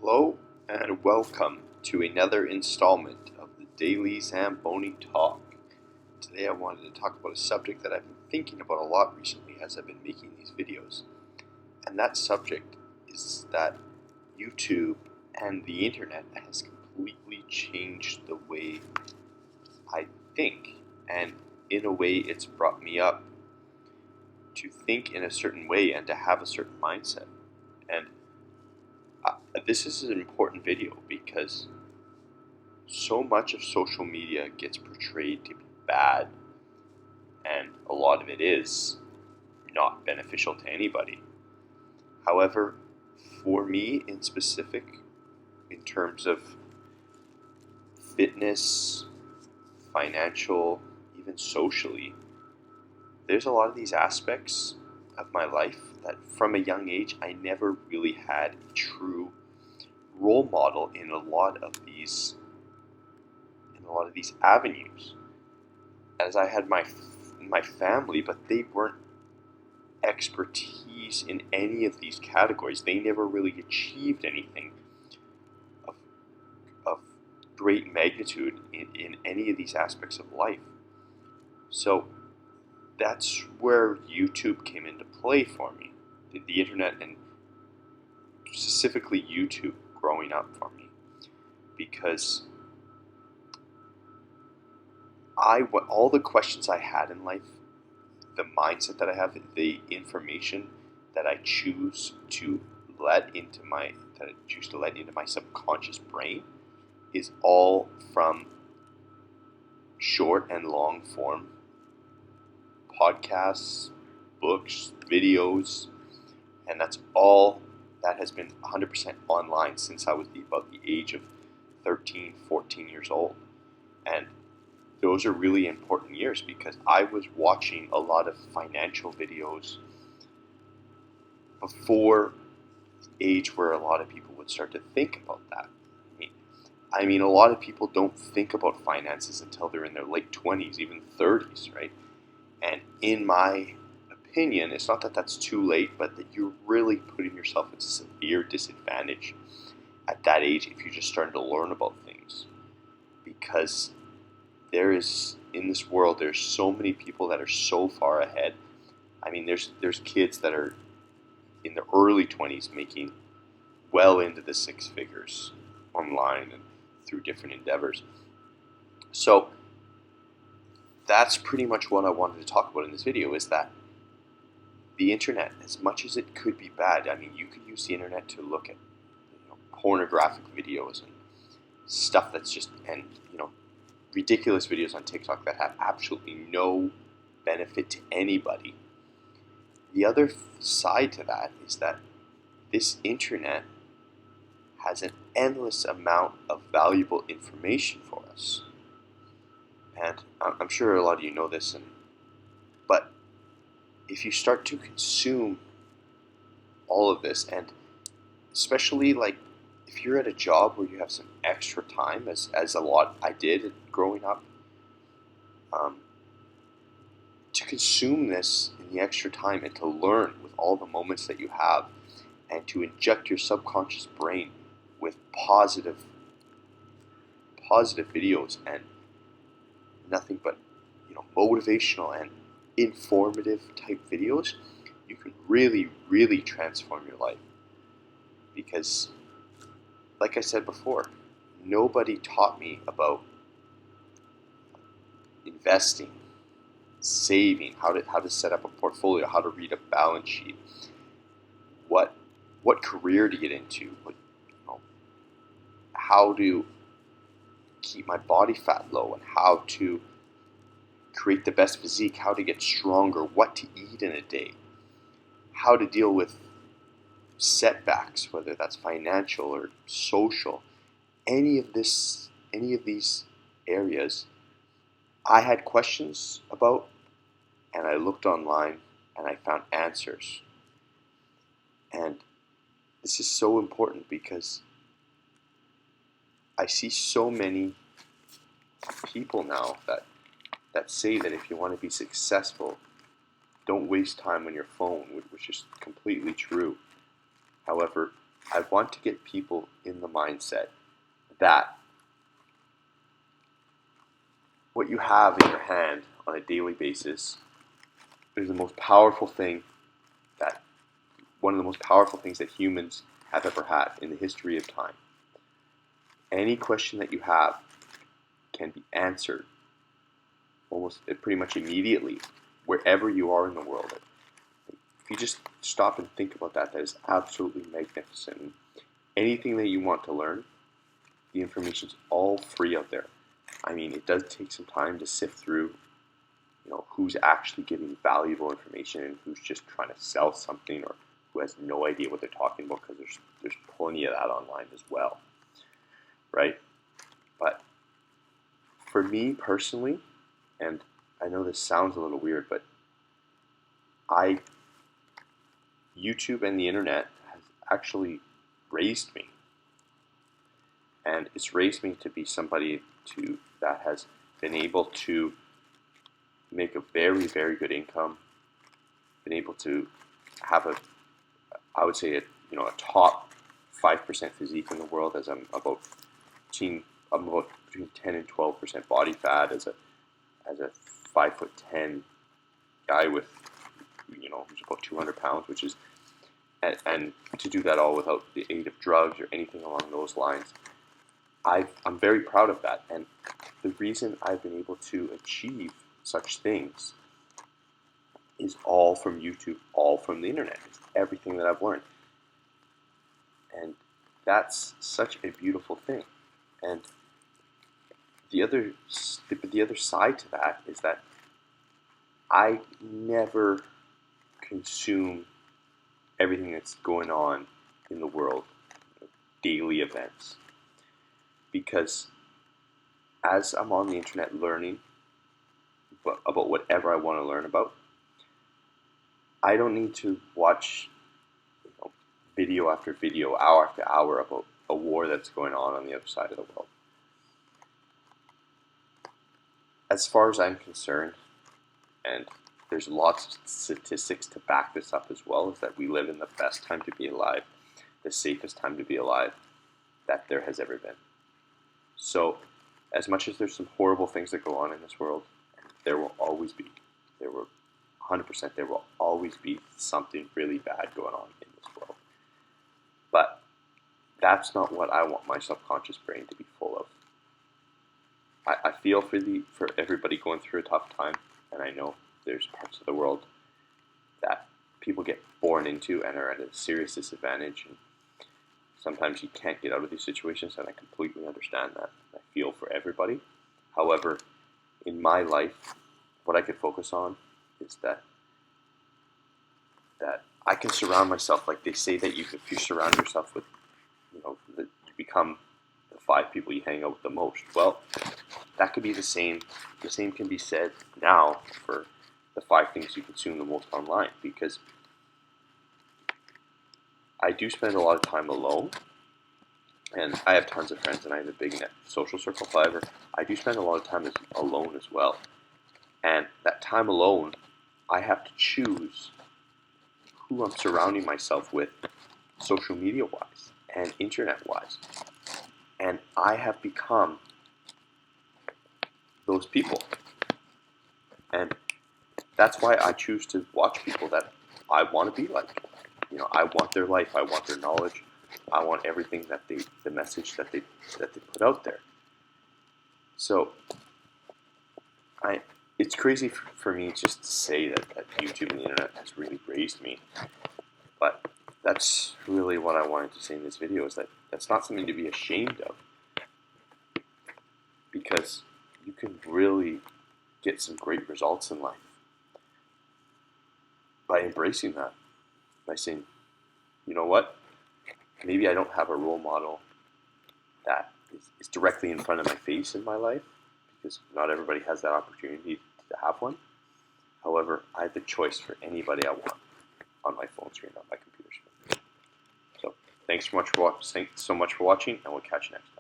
Hello and welcome to another installment of the Daily Zamboni Talk. Today I wanted to talk about a subject that I've been thinking about a lot recently as I've been making these videos. And that subject is that YouTube and the internet has completely changed the way I think. And in a way it's brought me up to think in a certain way and to have a certain mindset. And this is an important video because so much of social media gets portrayed to be bad, and a lot of it is not beneficial to anybody. However, for me in specific, in terms of fitness, financial, even socially, there's a lot of these aspects of my life that from a young age I never really had a true role model in a lot of these avenues. As I had my family, but they weren't expertise in any of these categories. They never really achieved anything of great magnitude in any of these aspects of life. So that's where YouTube came into play for me. The internet, and specifically YouTube, growing up for me, because all the questions I had in life, the mindset that I have, the information that I choose to let into my subconscious brain is all from short and long form podcasts, books, videos, and that's all that has been 100% online since I was about the age of 13, 14 years old. And those are really important years because I was watching a lot of financial videos before the age where a lot of people would start to think about that. I mean, a lot of people don't think about finances until they're in their late 20s, even 30s, right? And in my opinion, it's not that that's too late, but that you're really putting yourself at a severe disadvantage at that age if you're just starting to learn about things. Because in this world, there's so many people that are so far ahead. I mean, there's kids that are in their early 20s making well into the six figures online and through different endeavors. So that's pretty much what I wanted to talk about in this video, is that the internet, as much as it could be bad, I mean, you could use the internet to look at pornographic videos and stuff that's just, and ridiculous videos on TikTok that have absolutely no benefit to anybody. The other side to that is that this internet has an endless amount of valuable information for us. And I'm sure a lot of you know this, but if you start to consume all of this, and especially like if you're at a job where you have some extra time, as a lot I did growing up, to consume this in the extra time and to learn with all the moments that you have, and to inject your subconscious brain with positive videos and nothing but motivational and informative type videos, you can really transform your life. Because like I said before, nobody taught me about investing, saving, how to set up a portfolio, how to read a balance sheet, what career to get into, how to keep my body fat low, and how to create the best physique, how to get stronger, what to eat in a day, how to deal with setbacks, whether that's financial or social. Any of these areas I had questions about, and I looked online and I found answers. And this is so important because I see so many people now that say that if you want to be successful, don't waste time on your phone, which is completely true. However, I want to get people in the mindset that what you have in your hand on a daily basis is the most powerful thing that one of the most powerful things that humans have ever had in the history of time. Any question that you have can be answered almost pretty much immediately wherever you are in the world. If you just stop and think about that, that is absolutely magnificent. Anything that you want to learn, the information's all free out there. I mean, it does take some time to sift through, who's actually giving valuable information and who's just trying to sell something or who has no idea what they're talking about, because there's plenty of that online as well, right? But for me personally, and I know this sounds a little weird, but YouTube and the internet has actually raised me. And it's raised me to be somebody that has been able to make a very, very good income, been able to have I would say a top 5% physique in the world, as I'm about between 10 and 12% body fat, as a 5'10" guy with who's about 200 pounds, which is and to do that all without the aid of drugs or anything along those lines. I'm very proud of that, and the reason I've been able to achieve such things is all from YouTube, all from the internet. It's everything that I've learned, and that's such a beautiful thing. And the other side to that is that I never consume everything that's going on in the world, daily events, because as I'm on the internet learning about whatever I want to learn about, I don't need to watch video after video, hour after hour about a war that's going on the other side of the world. As far as I'm concerned, and there's lots of statistics to back this up as well, is that we live in the best time to be alive, the safest time to be alive that there has ever been. So, as much as there's some horrible things that go on in this world, there will always be, 100%, there will always be something really bad going on in this world. But that's not what I want my subconscious brain to be full of. I feel for everybody going through a tough time, and I know there's parts of the world that people get born into and are at a serious disadvantage, and sometimes you can't get out of these situations, and I completely understand that. I feel for everybody. However, in my life, what I could focus on is that I can surround myself, like they say that if you surround yourself with, you become the 5 people you hang out with the most. Well, that could be the same. The same can be said now for the 5 things you consume the most online, because I do spend a lot of time alone, and I have tons of friends, and I have a big net social circle. However, I do spend a lot of time alone as well, and that time alone, I have to choose who I'm surrounding myself with, social media wise and internet wise, and I have become those people, and that's why I choose to watch people that I want to be like. I want their life, I want their knowledge, I want everything that the message that they put out there. So, it's crazy for me just to say that YouTube and the internet has really raised me, but that's really what I wanted to say in this video, is that that's not something to be ashamed of, because you can really get some great results in life by embracing that, by saying, you know what, maybe I don't have a role model that is directly in front of my face in my life, because not everybody has that opportunity to have one. However, I have the choice for anybody I want on my phone screen, on my computer screen. So, thanks so much for watching, and we'll catch you next time.